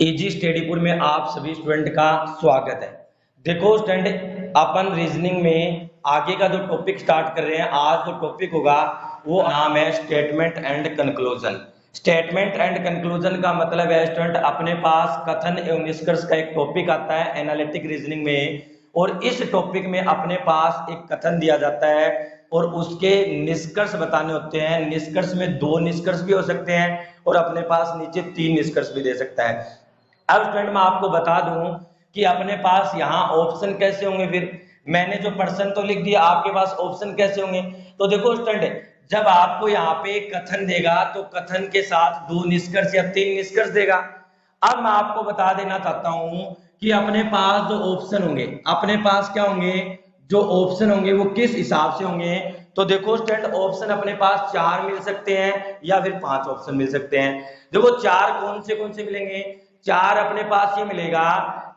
Easy स्टडीपुर में आप सभी स्टूडेंट का स्वागत है। देखो स्टूडेंट, अपन रीजनिंग में आगे का जो टॉपिक स्टार्ट कर रहे हैं, आज जो टॉपिक होगा वो नाम है statement and conclusion. Statement and conclusion का मतलब है स्टूडेंट, अपने पास कथन एवं निष्कर्ष का एक टॉपिक आता है एनालिटिक रीजनिंग में, और इस टॉपिक में अपने पास एक कथन दिया जाता है और उसके निष्कर्ष बताने होते हैं। निष्कर्ष में 2 निष्कर्ष भी हो सकते हैं और अपने पास नीचे 3 निष्कर्ष भी दे सकता है। अब स्टूडेंट मैं आपको बता दूं कि अपने पास यहाँ ऑप्शन कैसे होंगे। फिर मैंने जो प्रश्न तो लिख दिया, आपके पास ऑप्शन कैसे होंगे। तो देखो स्टूडेंट, जब आपको यहाँ पे कथन देगा तो कथन के साथ 2 निष्कर्ष या 3 निष्कर्ष देगा। अब मैं आपको बता देना चाहता हूं कि अपने पास जो ऑप्शन होंगे, अपने पास क्या होंगे, जो ऑप्शन होंगे वो किस हिसाब से होंगे। तो देखो स्टूडेंट, ऑप्शन अपने पास 4 मिल सकते हैं या फिर 5 ऑप्शन मिल सकते हैं। देखो 4 कौन से मिलेंगे। 4 अपने पास ये मिलेगा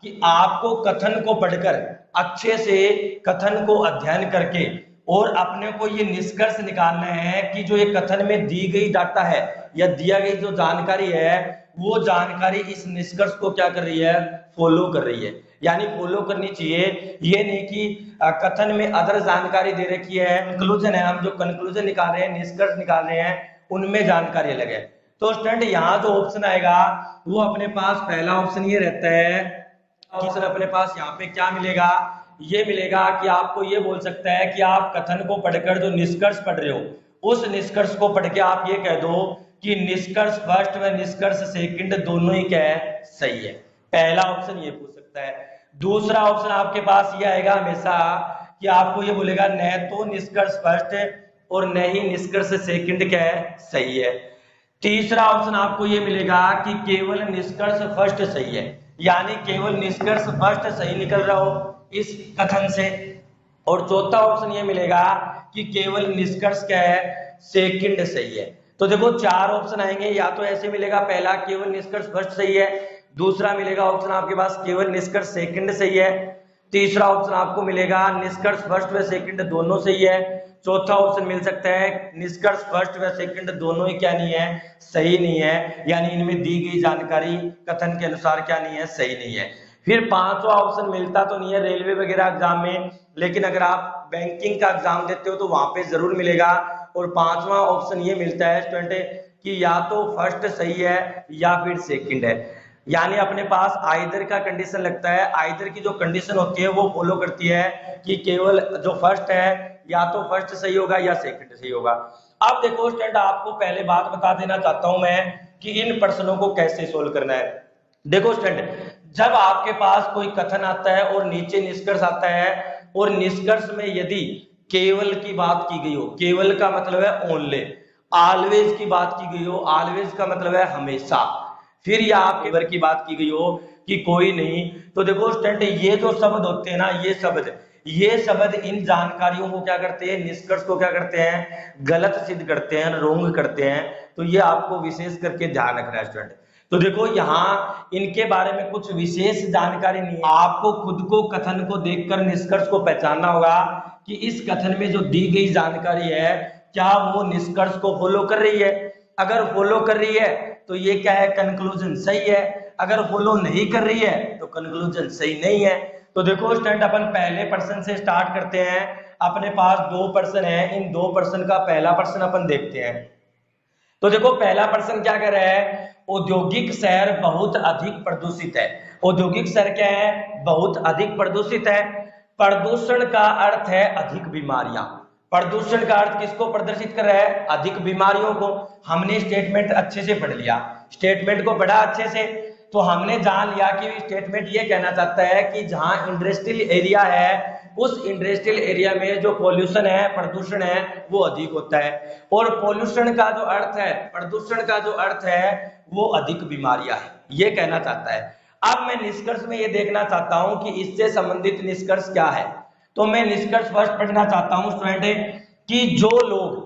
कि आपको कथन को पढ़कर अच्छे से कथन को अध्ययन करके और अपने को ये निष्कर्ष निकालना है कि जो ये कथन में दी गई डाटा है या दिया गई जो जानकारी है, वो जानकारी इस निष्कर्ष को क्या कर रही है, फॉलो कर रही है। यानी फॉलो करनी चाहिए। ये नहीं कि कथन में अदर जानकारी दे रखी है, कंक्लूजन है, हम जो कंक्लूजन निकाल रहे हैं, निष्कर्ष निकाल रहे हैं, उनमें जानकारी अलग है। तो स्टूडेंट यहाँ जो ऑप्शन आएगा वो अपने पास पहला ऑप्शन ये रहता है। ऑप्शन अपने पास यहाँ पे क्या मिलेगा, ये मिलेगा कि आपको ये बोल सकता है कि आप कथन को पढ़कर जो निष्कर्ष पढ़ रहे हो, उस निष्कर्ष को पढ़ के आप ये कह दो कि निष्कर्ष फर्स्ट व निष्कर्ष सेकंड दोनों ही क्या है, सही है। पहला ऑप्शन ये पूछ सकता है। दूसरा ऑप्शन आपके पास ये आएगा हमेशा कि आपको ये बोलेगा न तो निष्कर्ष फर्स्ट और न ही निष्कर्ष सेकंड क्या है, सही है। तीसरा ऑप्शन आपको ये मिलेगा कि केवल निष्कर्ष फर्स्ट सही है, यानी केवल निष्कर्ष फर्स्ट सही निकल रहा हो इस कथन से। और चौथा ऑप्शन ये मिलेगा कि केवल निष्कर्ष क्या है, सेकंड सही है। तो देखो 4 ऑप्शन आएंगे। या तो ऐसे मिलेगा, पहला केवल निष्कर्ष फर्स्ट सही है, दूसरा मिलेगा ऑप्शन आपके पास केवल निष्कर्ष सेकंड सही है, तीसरा ऑप्शन आपको मिलेगा निष्कर्ष फर्स्ट व सेकंड दोनों सही है, चौथा ऑप्शन मिल सकता है निष्कर्ष फर्स्ट व सेकंड दोनों ही क्या नहीं है, सही नहीं है। यानी इनमें दी गई जानकारी कथन के अनुसार क्या नहीं है, सही नहीं है। फिर 5वां ऑप्शन मिलता तो नहीं है रेलवे वगैरह एग्जाम में, लेकिन अगर आप बैंकिंग का एग्जाम देते हो तो वहां पे जरूर मिलेगा। और 5वां ऑप्शन ये मिलता है स्टूडेंट कि या तो फर्स्ट सही है या फिर सेकंड है। यानी अपने पास आइदर का कंडीशन लगता है। आइदर की जो कंडीशन होती है वो फॉलो करती है कि केवल जो फर्स्ट है या तो फर्स्ट सही होगा या सेकंड सही होगा। अब देखो स्टूडेंट, आपको पहले बात बता देना चाहता हूं मैं कि इन प्रश्नों को कैसे सोल्व करना है। देखो स्टूडेंट, जब आपके पास कोई कथन आता है और नीचे निष्कर्ष आता है, और निष्कर्ष में यदि केवल की बात की गई हो, केवल का मतलब है ओनली, ऑलवेज की बात की गई हो, ऑलवेज का मतलब है हमेशा, फिर या आप एवर की बात की गई हो कि कोई नहीं, तो देखो स्टूडेंट ये जो शब्द होते हैं ना, ये शब्द इन जानकारियों को क्या करते हैं, निष्कर्ष को क्या करते हैं, गलत सिद्ध करते हैं, रोंग करते हैं। तो ये आपको विशेष करके ध्यान रखना है स्टूडेंट। तो देखो यहाँ इनके बारे में कुछ विशेष जानकारी नहीं है, आपको खुद को कथन को देखकर निष्कर्ष को पहचानना होगा कि इस कथन में जो दी गई जानकारी है क्या वो निष्कर्ष को फॉलो कर रही है। अगर फॉलो कर रही है तो ये क्या है, कंक्लूजन सही है। अगर फॉलो नहीं कर रही है तो कंक्लूजन सही नहीं है। तो देखो स्टूडेंट, अपन पहले प्रश्न से स्टार्ट करते हैं। अपने पास 2 प्रश्न है, इन 2 प्रश्न का पहला प्रश्न अपन देखते हैं। तो देखो पहला प्रश्न क्या कह रहा है, औद्योगिक शहर बहुत अधिक प्रदूषित है। औद्योगिक शहर क्या है, बहुत अधिक प्रदूषित है। प्रदूषण का अर्थ है अधिक बीमारियां। प्रदूषण का अर्थ किसको प्रदर्शित कर रहा है, अधिक बीमारियों को। हमने स्टेटमेंट अच्छे से पढ़ लिया, स्टेटमेंट को पढ़ा अच्छे से, तो हमने जान लिया कि स्टेटमेंट ये कहना चाहता है कि जहां इंडस्ट्रियल एरिया है, उस इंडस्ट्रियल एरिया में जो पॉल्यूशन है, प्रदूषण है, वो अधिक होता है। और पॉल्यूशन का जो अर्थ है, प्रदूषण का जो अर्थ है, वो अधिक बीमारियां है, ये कहना चाहता है। अब मैं निष्कर्ष में ये देखना चाहता हूं कि इससे संबंधित निष्कर्ष क्या है। तो मैं निष्कर्ष फर्स्ट पढ़ना चाहता हूं स्टूडेंट कि जो लोग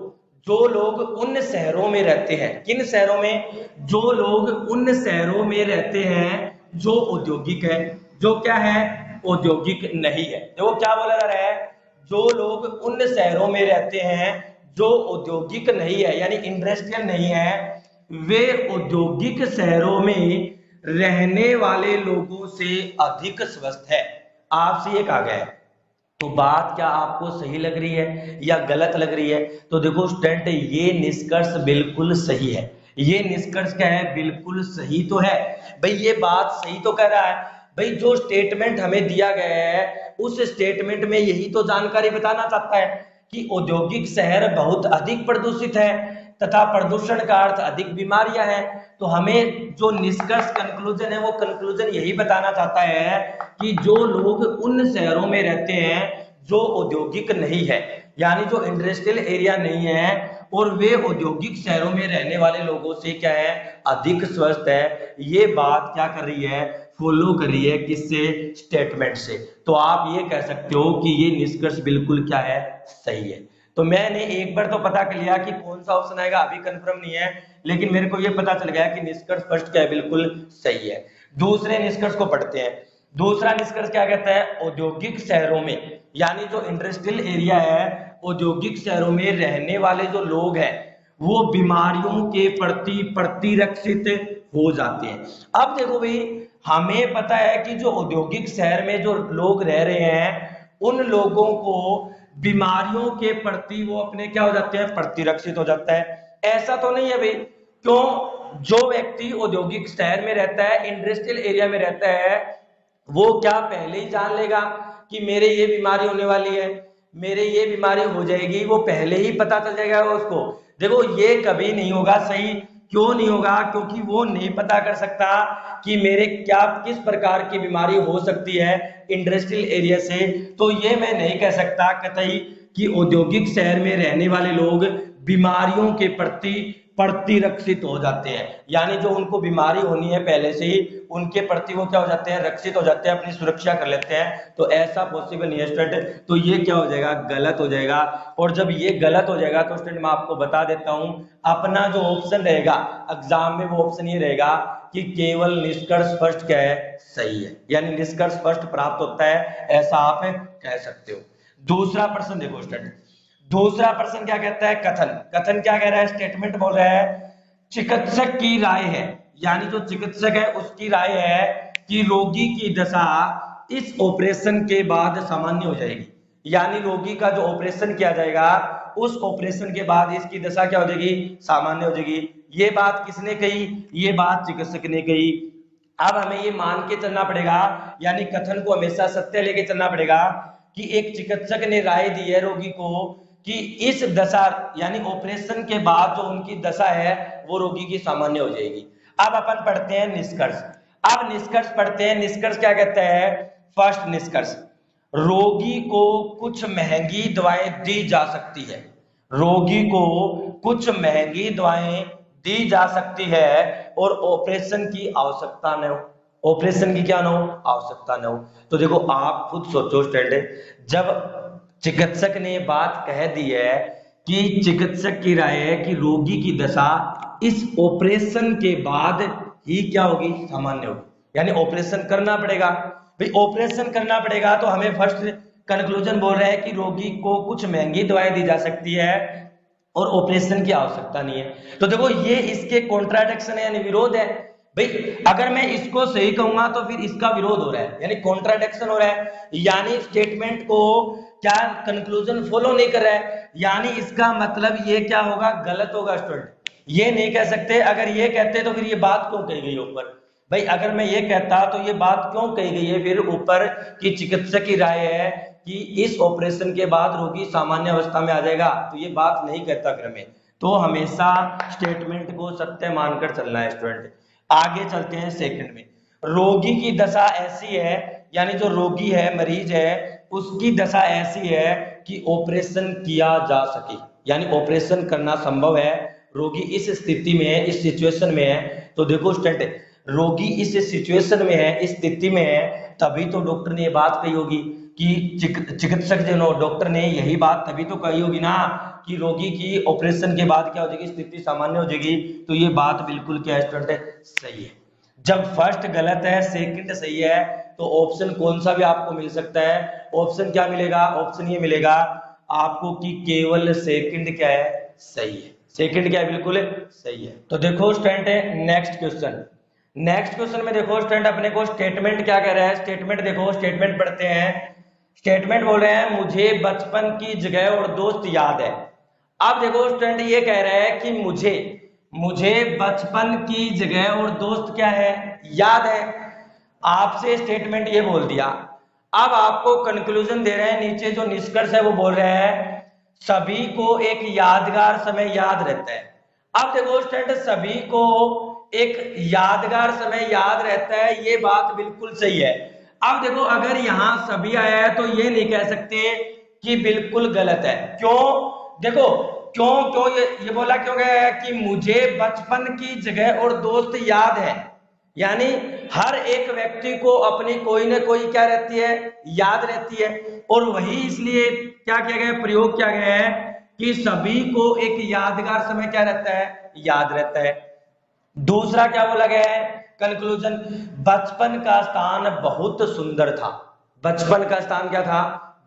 उन शहरों में रहते हैं, किन शहरों में, जो लोग उन शहरों में रहते हैं जो औद्योगिक है, जो क्या है, औद्योगिक नहीं है। देखो क्या बोला जा रहा है, जो लोग उन शहरों में रहते हैं जो औद्योगिक नहीं है, यानी इंडस्ट्रियल नहीं है, वे औद्योगिक शहरों में रहने वाले लोगों से अधिक स्वस्थ है। आपसे ये कहा गया है, तो बात क्या आपको सही लग रही है या गलत लग रही है? तो देखो स्टूडेंट, ये निष्कर्ष बिल्कुल सही है। ये निष्कर्ष क्या है? बिल्कुल सही तो है भाई, ये बात सही तो कह रहा है भाई। जो स्टेटमेंट हमें दिया गया है उस स्टेटमेंट में यही तो जानकारी बताना चाहता है कि औद्योगिक शहर बहुत अधिक प्रदूषित है तथा प्रदूषण का अर्थ अधिक बीमारियां हैं। तो हमें जो निष्कर्ष कंक्लूजन है वो कंक्लूजन यही बताना चाहता है कि जो लोग उन शहरों में रहते हैं जो औद्योगिक नहीं है, यानी जो इंडस्ट्रियल एरिया नहीं है, और वे औद्योगिक शहरों में रहने वाले लोगों से क्या है? अधिक स्वस्थ है। ये बात क्या कर रही है? फॉलो कर रही है किससे? स्टेटमेंट से। तो आप ये कह सकते हो कि ये निष्कर्ष बिल्कुल क्या है? सही है। तो मैंने एक बार तो पता कर लिया कि कौन सा ऑप्शन आएगा, अभी कंफर्म नहीं है, लेकिन मेरे को ये पता चल गया कि निष्कर्ष फर्स्ट क्या है? बिल्कुल सही है। दूसरे निष्कर्ष को पढ़ते हैं। दूसरा निष्कर्ष क्या कहता है? औद्योगिक शहरों में, यानी जो इंडस्ट्रियल एरिया है, औद्योगिक शहरों में रहने वाले जो लोग हैं वो बीमारियों के प्रति प्रतिरक्षित हो जाते हैं। अब देखो भाई, हमें पता है कि जो औद्योगिक शहर में जो लोग रह रहे हैं उन लोगों को बीमारियों के प्रति वो अपने क्या हो जाते हैं? प्रतिरक्षित हो जाता है। ऐसा तो नहीं है भाई, क्यों? जो व्यक्ति औद्योगिक शहर में रहता है, इंडस्ट्रियल एरिया में रहता है, वो क्या पहले ही जान लेगा कि मेरे ये बीमारी होने वाली है, मेरे ये बीमारी हो जाएगी? वो पहले ही पता चल जाएगा उसको? देखो ये कभी नहीं होगा। सही क्यों नहीं होगा? क्योंकि वो नहीं पता कर सकता कि मेरे क्या किस प्रकार की बीमारी हो सकती है इंडस्ट्रियल एरिया से। तो ये मैं नहीं कह सकता कतई कि औद्योगिक शहर में रहने वाले लोग बीमारियों के प्रति प्रतिरक्षित हो जाते हैं, यानी जो उनको बीमारी होनी है पहले से ही उनके प्रति वो क्या हो जाते हैं? रक्षित हो जाते हैं, अपनी सुरक्षा कर लेते हैं। तो ऐसा पॉसिबल नहीं है स्टूडेंट। तो ये क्या हो जाएगा? गलत हो जाएगा। और जब ये गलत हो जाएगा तो स्टूडेंट मैं आपको बता देता हूं, अपना जो ऑप्शन रहेगा एग्जाम में वो ऑप्शन ये रहेगा कि केवल निष्कर्ष फर्स्ट क्या है? सही है, यानी निष्कर्ष फर्स्ट प्राप्त होता है, ऐसा आप कह सकते हो। दूसरा प्रश्न देखो स्टूडेंट, दूसरा प्रश्न क्या कहता है? कथन। कथन क्या कह रहा है? स्टेटमेंट बोल रहा है चिकित्सक की राय है, यानी जो चिकित्सक है उसकी राय है कि रोगी की दशा इस ऑपरेशन के बाद सामान्य हो जाएगी। यानी रोगी का जो ऑपरेशन किया जाएगा उस ऑपरेशन के बाद इसकी दशा क्या हो जाएगी? सामान्य हो जाएगी। ये बात किसने कही? ये बात चिकित्सक ने कही। अब हमें ये मान के चलना पड़ेगा, यानी कथन को हमेशा सत्य लेके चलना पड़ेगा कि एक चिकित्सक ने राय दी है रोगी को कि इस दशा, यानी ऑपरेशन के बाद जो उनकी दशा है वो रोगी की सामान्य हो जाएगी। अब अपन पढ़ते हैं निष्कर्ष। अब निष्कर्ष पढ़ते हैं। निष्कर्ष क्या कहता है? फर्स्ट निष्कर्ष, रोगी को कुछ महंगी दवाएं दी जा सकती है। रोगी को कुछ महंगी दवाएं दी जा सकती है और ऑपरेशन की आवश्यकता न हो। ऑपरेशन की क्या न हो? आवश्यकता न हो। तो देखो आप खुद सोचो स्टूडेंट, जब चिकित्सक ने बात कह दी है कि चिकित्सक की राय है कि रोगी की दशा इस ऑपरेशन के बाद ही क्या होगी? सामान्य होगी, यानी ऑपरेशन करना पड़ेगा। भाई ऑपरेशन करना पड़ेगा तो हमें फर्स्ट कंक्लूजन बोल रहा है कि रोगी को कुछ महंगी दवाएं दी जा सकती है और ऑपरेशन की आवश्यकता नहीं है। तो देखो ये इसके कॉन्ट्राडिक्शन है, यानी विरोध है। भाई अगर मैं इसको सही कहूंगा तो फिर इसका विरोध हो रहा है, यानी कॉन्ट्राडिक्शन हो रहा है, यानी स्टेटमेंट को क्या कंक्लूजन फॉलो नहीं कर रहा है, यानी इसका मतलब ये क्या होगा? गलत होगा स्टूडेंट। ये नहीं कह सकते। अगर ये कहते तो फिर ये बात क्यों कही गई ऊपर? भाई अगर मैं ये कहता तो ये बात क्यों कही गई है फिर ऊपर कि चिकित्सक की राय है कि इस ऑपरेशन के बाद रोगी सामान्य अवस्था में आ जाएगा, तो ये बात नहीं कहता फिर हमें। तो हमेशा स्टेटमेंट को सत्य मानकर चलना है स्टूडेंट। आगे चलते हैं सेकंड में। रोगी की दशा ऐसी है, यानी जो रोगी है, मरीज है, उसकी दशा ऐसी है कि ऑपरेशन किया जा सके, यानी ऑपरेशन करना संभव है। रोगी इस स्थिति में है, इस सिचुएशन में है। तो देखो स्टूडेंट, रोगी इस सिचुएशन में है, इस स्थिति में है, तभी तो डॉक्टर ने ये बात कही होगी कि चिकित्सक जो डॉक्टर ने यही बात तभी तो कही होगी ना कि रोगी की ऑपरेशन के बाद क्या हो जाएगी? स्थिति सामान्य हो जाएगी। तो ये बात बिल्कुल क्या स्टूडेंट? सही है। जब फर्स्ट गलत है सेकंड सही है तो ऑप्शन कौन सा भी आपको मिल सकता है। ऑप्शन क्या मिलेगा? ऑप्शन ये मिलेगा आपको कि केवल सेकंड क्या है? सही है। सेकंड क्या है? बिल्कुल सही है। तो देखो student next question. Next question में देखो स्टूडेंट अपने को स्टेटमेंट क्या कह रहा है, स्टेटमेंट देखो, स्टेटमेंट पढ़ते हैं। स्टेटमेंट बोल रहे हैं मुझे बचपन की जगह और दोस्त याद है। अब देखो स्टूडेंट ये कह रहा है कि मुझे मुझे बचपन की जगह और दोस्त क्या है, याद है। आपसे स्टेटमेंट ये बोल दिया। अब आपको कंक्लूजन दे रहे हैं, नीचे जो निष्कर्ष है वो बोल रहे हैं सभी को एक यादगार समय याद रहता है। अब देखो स्टूडेंट सभी को एक यादगार समय याद रहता है, ये बात बिल्कुल सही है। अब देखो अगर यहां सभी आया है तो ये नहीं कह सकते कि बिल्कुल गलत है। क्यों? देखो क्यों क्यों ये बोला क्यों गया है कि मुझे बचपन की जगह और दोस्त याद है, यानी हर एक व्यक्ति को अपनी कोई ना कोई क्या रहती है, याद रहती है। और वही इसलिए क्या किया गया, प्रयोग किया गया है कि सभी को एक यादगार समय क्या रहता है, याद रहता है। दूसरा क्या बोला गया है, कंक्लूजन, बचपन का स्थान बहुत सुंदर था। बचपन का स्थान क्या था,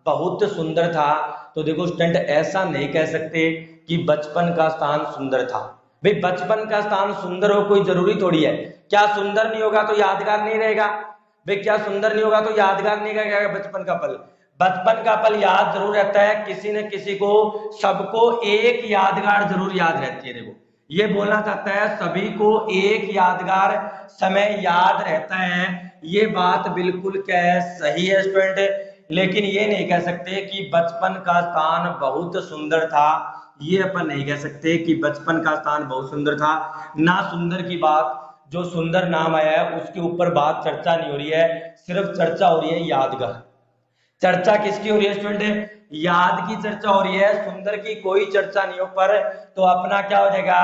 बहुत सुंदर था। तो देखो स्टूडेंट ऐसा नहीं कह सकते कि बचपन का स्थान सुंदर था। भाई बचपन का स्थान सुंदर हो कोई जरूरी थोड़ी है। क्या सुंदर नहीं होगा तो यादगार नहीं रहेगा? भाई क्या सुंदर नहीं होगा तो यादगार नहीं रहेगा बचपन का पल? बचपन का पल याद जरूर रहता है, किसी न किसी को, सबको एक यादगार जरूर याद रहती है। देखो ये बोलना चाहता है सभी को एक यादगार समय याद रहता है, ये बात बिल्कुल क्या है, सही है स्टूडेंट। लेकिन ये नहीं कह सकते कि बचपन का स्थान बहुत सुंदर था। ये अपन नहीं कह सकते कि बचपन का स्थान बहुत सुंदर था। ना सुंदर की बात, जो सुंदर नाम आया है उसके ऊपर बात चर्चा नहीं हो रही है, सिर्फ चर्चा हो रही है यादगार। चर्चा किसकी हो रही है स्टूडेंट, याद की चर्चा हो रही है, सुंदर की कोई चर्चा नहीं हो। पर तो अपना क्या हो जाएगा,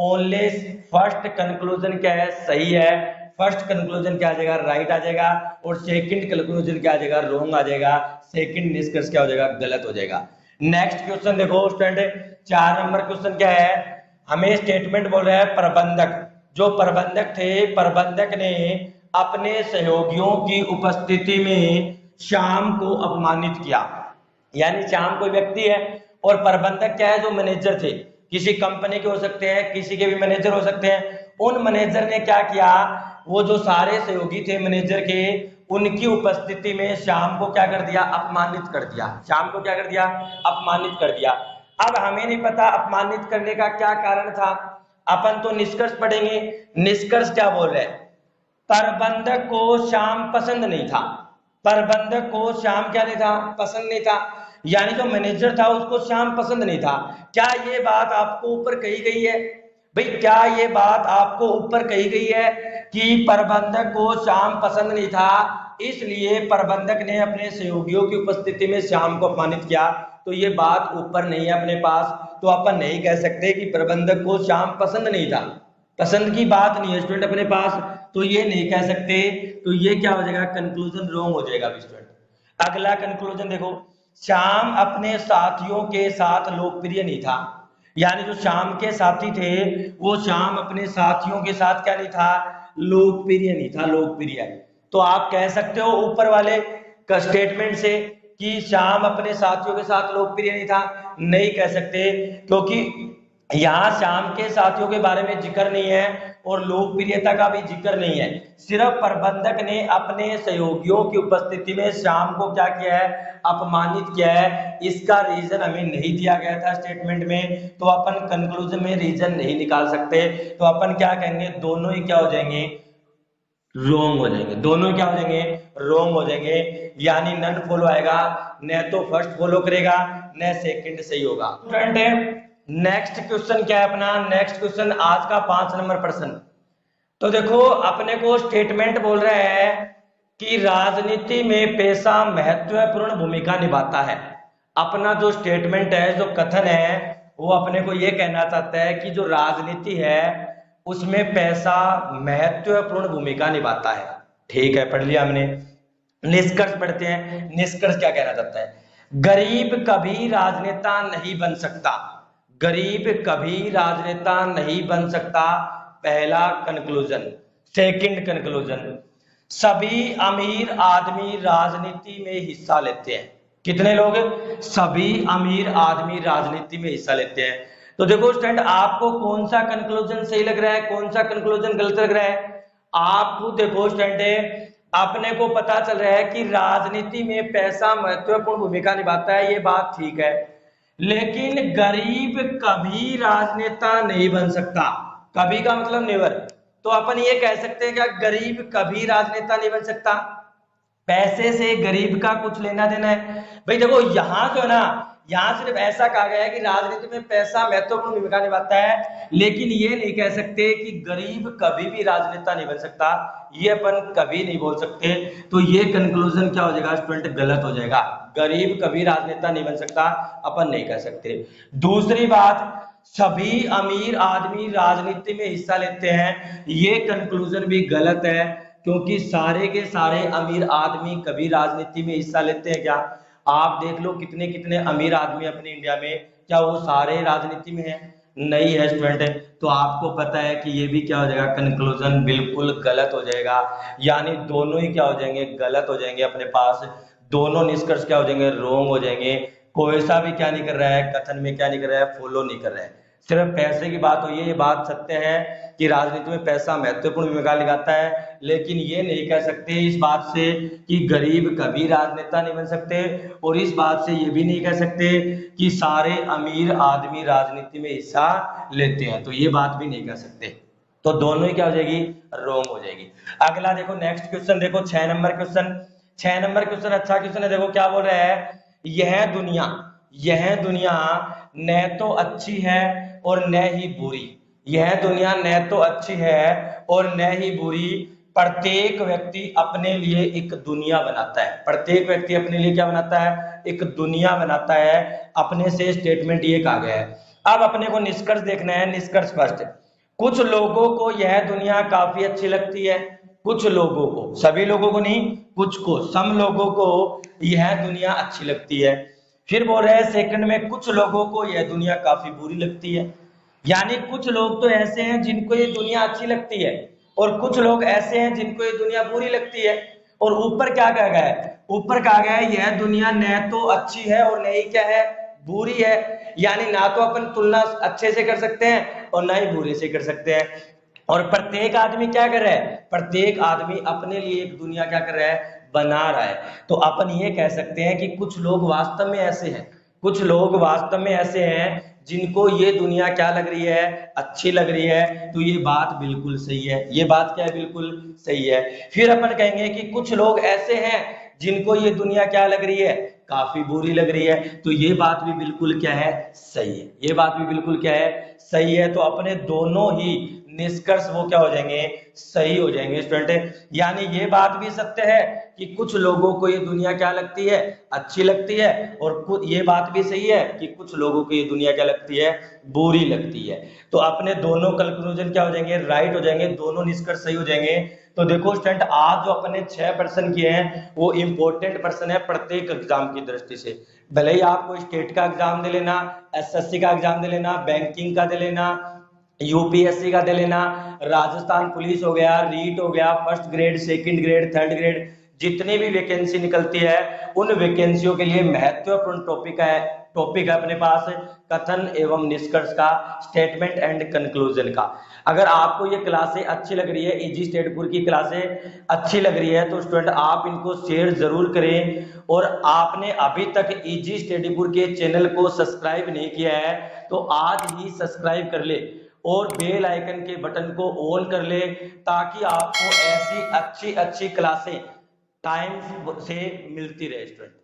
ओनली फर्स्ट कंक्लूजन क्या है, सही है। फर्स्ट कंक्लूजन क्या आ जाएगा, राइट आ जाएगा। और सेकंड कंक्लूजन क्या आ जाएगा, रॉन्ग आ जाएगा। सेकंड निष्कर्ष क्या हो जाएगा, गलत हो जाएगा। नेक्स्ट क्वेश्चन देखो स्टूडेंट, 4 नंबर क्वेश्चन क्या है, हमें स्टेटमेंट बोल रहा है प्रबंधक, जो प्रबंधक थे, प्रबंधक ने अपने सहयोगियों की उपस्थिति में श्याम को अपमानित किया। यानी श्याम कोई व्यक्ति है और प्रबंधक क्या है, जो मैनेजर थे, किसी कंपनी के हो सकते हैं, किसी के भी मैनेजर हो सकते हैं। उन मैनेजर ने क्या किया, वो जो सारे सहयोगी थे मैनेजर के, उनकी उपस्थिति में श्याम को क्या कर दिया, अपमानित कर दिया। श्याम को क्या कर दिया, अपमानित कर दिया। अब हमें नहीं पता अपमानित करने का क्या कारण था, अपन तो निष्कर्ष पढ़ेंगे। निष्कर्ष क्या बोल रहे हैं, प्रबंधक को श्याम पसंद नहीं था। प्रबंधक को श्याम क्या नहीं था, पसंद नहीं था। यानी जो मैनेजर था उसको श्याम पसंद नहीं था। क्या ये बात आपको ऊपर कही गई है? भाई क्या ये बात आपको ऊपर कही गई है कि प्रबंधक को श्याम पसंद नहीं था, इसलिए प्रबंधक ने अपने सहयोगियों की उपस्थिति में श्याम को अपमानित किया? तो ये बात ऊपर नहीं है अपने पास, तो अपन नहीं कह सकते कि प्रबंधक को श्याम पसंद नहीं था। पसंद की बात नहीं है स्टूडेंट अपने पास, तो ये नहीं कह सकते। तो ये क्या हो जाएगा, कंक्लूजन रॉन्ग हो जाएगा स्टूडेंट। अगला कंक्लूजन देखो, श्याम अपने साथियों के साथ लोकप्रिय नहीं था। यानी जो श्याम के साथी थे वो श्याम अपने साथियों के साथ क्या नहीं था, लोकप्रिय नहीं था, लोकप्रिय। तो आप कह सकते हो ऊपर वाले का स्टेटमेंट से कि श्याम अपने साथियों के साथ लोकप्रिय नहीं था? नहीं कह सकते, क्योंकि यहाँ श्याम के साथियों के बारे में जिक्र नहीं है और लोकप्रियता का भी जिक्र नहीं है। सिर्फ प्रबंधक ने अपने सहयोगियों की उपस्थिति में श्याम को क्या किया है, अपमानित किया है। इसका रीजन हमें नहीं दिया गया था स्टेटमेंट में, तो अपन कंक्लूजन में रीजन नहीं निकाल सकते। तो अपन क्या कहेंगे, दोनों ही क्या हो जाएंगे, रॉन्ग हो जाएंगे। दोनों क्या हो जाएंगे, रॉन्ग हो जाएंगे। यानी नन फॉलो आएगा, न तो फर्स्ट फॉलो करेगा न सेकंड सही होगा। स्टूडेंट नेक्स्ट क्वेश्चन क्या है अपना, नेक्स्ट क्वेश्चन आज का 5 नंबर प्रश्न। तो देखो अपने को स्टेटमेंट बोल रहे हैं कि राजनीति में पैसा महत्वपूर्ण भूमिका निभाता है। अपना जो स्टेटमेंट है, जो कथन है, वो अपने को ये कहना चाहता है कि जो राजनीति है उसमें पैसा महत्वपूर्ण भूमिका निभाता है। ठीक है, पढ़ लिया हमने। निष्कर्ष पढ़ते हैं। निष्कर्ष क्या कहना चाहता है, गरीब कभी राजनेता नहीं बन सकता। गरीब कभी राजनेता नहीं बन सकता, पहला कंक्लूजन। सेकंड कंक्लूजन, सभी अमीर आदमी राजनीति में हिस्सा लेते हैं। कितने लोग, सभी अमीर आदमी राजनीति में हिस्सा लेते हैं। तो देखो स्टूडेंट आपको कौन सा कंक्लूजन सही लग रहा है, कौन सा कंक्लूजन गलत लग रहा है? आप खुद देखो स्टूडेंट, अपने को पता चल रहा है कि राजनीति में पैसा महत्वपूर्ण भूमिका निभाता है, ये बात ठीक है, लेकिन गरीब कभी राजनेता नहीं बन सकता। कभी का मतलब नेवर। तो अपन ये कह सकते हैं क्या गरीब कभी राजनेता नहीं बन सकता? पैसे से गरीब का कुछ लेना देना है? भाई देखो यहां जो है ना, यहां सिर्फ ऐसा कहा गया है कि राजनीति में पैसा महत्वपूर्ण भूमिका निभाता है, लेकिन ये नहीं कह सकते कि गरीब कभी भी राजनेता नहीं बन सकता। ये अपन कभी नहीं बोल सकते। तो ये कंक्लूजन क्या हो जाएगा स्टूडेंट? गलत हो जाएगा। गरीब कभी राजनेता नहीं बन सकता, अपन नहीं कह सकते। दूसरी बात, सभी अमीर आदमी राजनीति में हिस्सा लेते हैं, ये कंक्लूजन भी गलत है, क्योंकि सारे के सारे अमीर आदमी कभी राजनीति में हिस्सा लेते हैं क्या? आप देख लो कितने कितने अमीर आदमी अपने इंडिया में, क्या वो सारे राजनीति में है? नहीं है स्टूडेंट। तो आपको पता है कि ये भी क्या हो जाएगा? कंक्लूजन बिल्कुल गलत हो जाएगा। यानी दोनों ही क्या हो जाएंगे? गलत हो जाएंगे। अपने पास दोनों निष्कर्ष क्या हो जाएंगे? रोंग हो जाएंगे। कोई सा भी क्या नहीं कर रहा है, कथन में क्या नहीं कर रहा है? फॉलो नहीं कर रहा है। सिर्फ पैसे की बात हुई है, ये बात सत्य है कि राजनीति में पैसा महत्वपूर्ण भूमिका निभाता है, लेकिन ये नहीं कह सकते इस बात से कि गरीब कभी राजनेता नहीं बन सकते, और इस बात से ये भी नहीं कह सकते कि सारे अमीर आदमी राजनीति में हिस्सा लेते हैं। तो ये बात भी नहीं कह सकते। तो दोनों ही क्या हो जाएगी? रोंग हो जाएगी। अगला देखो, नेक्स्ट क्वेश्चन देखो, 6 नंबर क्वेश्चन। 6 नंबर क्वेश्चन अच्छा क्वेश्चन है। देखो क्या बोल रहा है, यह दुनिया न तो अच्छी है और न ही बुरी। यह दुनिया न तो अच्छी है और न ही बुरी, प्रत्येक व्यक्ति अपने लिए एक दुनिया बनाता है। प्रत्येक व्यक्ति अपने लिए क्या बनाता है? एक दुनिया बनाता है। अपने से स्टेटमेंट ये कहा गया है। अब अपने को निष्कर्ष देखना है। निष्कर्ष फर्स्ट, कुछ लोगों को यह दुनिया काफी अच्छी लगती है, कुछ लोगों को, सभी लोगों को नहीं, कुछ को, सम लोगों को यह दुनिया अच्छी लगती है। फिर बोल रहे हैं सेकंड में, कुछ लोगों को यह दुनिया काफी बुरी लगती है। यानी कुछ लोग तो ऐसे हैं जिनको ये दुनिया अच्छी लगती है, और कुछ लोग ऐसे हैं जिनको ये दुनिया बुरी लगती है। और ऊपर क्या कहा गया है? ऊपर कहा गया है यह दुनिया न तो अच्छी है और न ही क्या है? बुरी है। यानी ना तो अपन तुलना अच्छे से कर सकते हैं और ना ही बुरे से कर सकते हैं। और प्रत्येक आदमी क्या कर रहा है? प्रत्येक आदमी अपने लिए एक दुनिया क्या कर रहा है? बना रहा है। तो अपन ये कह सकते हैं कि कुछ लोग वास्तव में ऐसे हैं, कुछ लोग वास्तव में ऐसे हैं जिनको ये दुनिया क्या लग रही है? अच्छी लग रही है। तो ये बात बिल्कुल सही है। ये बात क्या है? बिल्कुल सही है। फिर अपन कहेंगे कि कुछ लोग ऐसे हैं जिनको ये दुनिया क्या लग रही है? काफी बुरी लग रही है। तो ये बात भी बिल्कुल क्या है? सही है। ये बात भी बिल्कुल क्या है? सही है। तो अपने दोनों ही निष्कर्ष वो क्या हो जाएंगे? सही हो जाएंगे स्टूडेंट। यानी ये बात भी सत्य है कि कुछ लोगों को ये दुनिया क्या लगती है? अच्छी लगती है, और ये बात भी सही है कि कुछ लोगों को ये दुनिया क्या लगती है? बुरी लगती है। तो अपने दोनों कंक्लूजन क्या हो जाएंगे? राइट हो जाएंगे। दोनों निष्कर्ष सही हो जाएंगे। तो देखो स्टूडेंट, आज जो अपने 6 प्रश्न किए हैं वो इंपॉर्टेंट प्रश्न है प्रत्येक एग्जाम की दृष्टि से। भले ही आप कोई स्टेट का एग्जाम दे लेना, एसएससी का एग्जाम दे लेना, बैंकिंग का दे लेना, यूपीएससी का दे लेना, राजस्थान पुलिस हो गया, रीट हो गया, first grade, second grade, third grade, जितनी भी वैकेंसी निकलती है उन वैकेंसियों के लिए महत्वपूर्ण टॉपिक है अपने पास कथन एवं निष्कर्ष का, स्टेटमेंट एंड कंक्लूजन का। अगर आपको ये क्लासें अच्छी लग रही है, इजी स्टेट बोर्ड की क्लासें अच्छी लग रही है, तो स्टूडेंट आप इनको शेयर जरूर करें। और आपने अभी तक इजी स्टडी बोर्ड के चैनल को सब्सक्राइब नहीं किया है तो आज ही सब्सक्राइब कर ले और बेल आइकन के बटन को ऑन कर ले, ताकि आपको ऐसी अच्छी अच्छी क्लासें टाइम से मिलती रहे स्टूडेंट।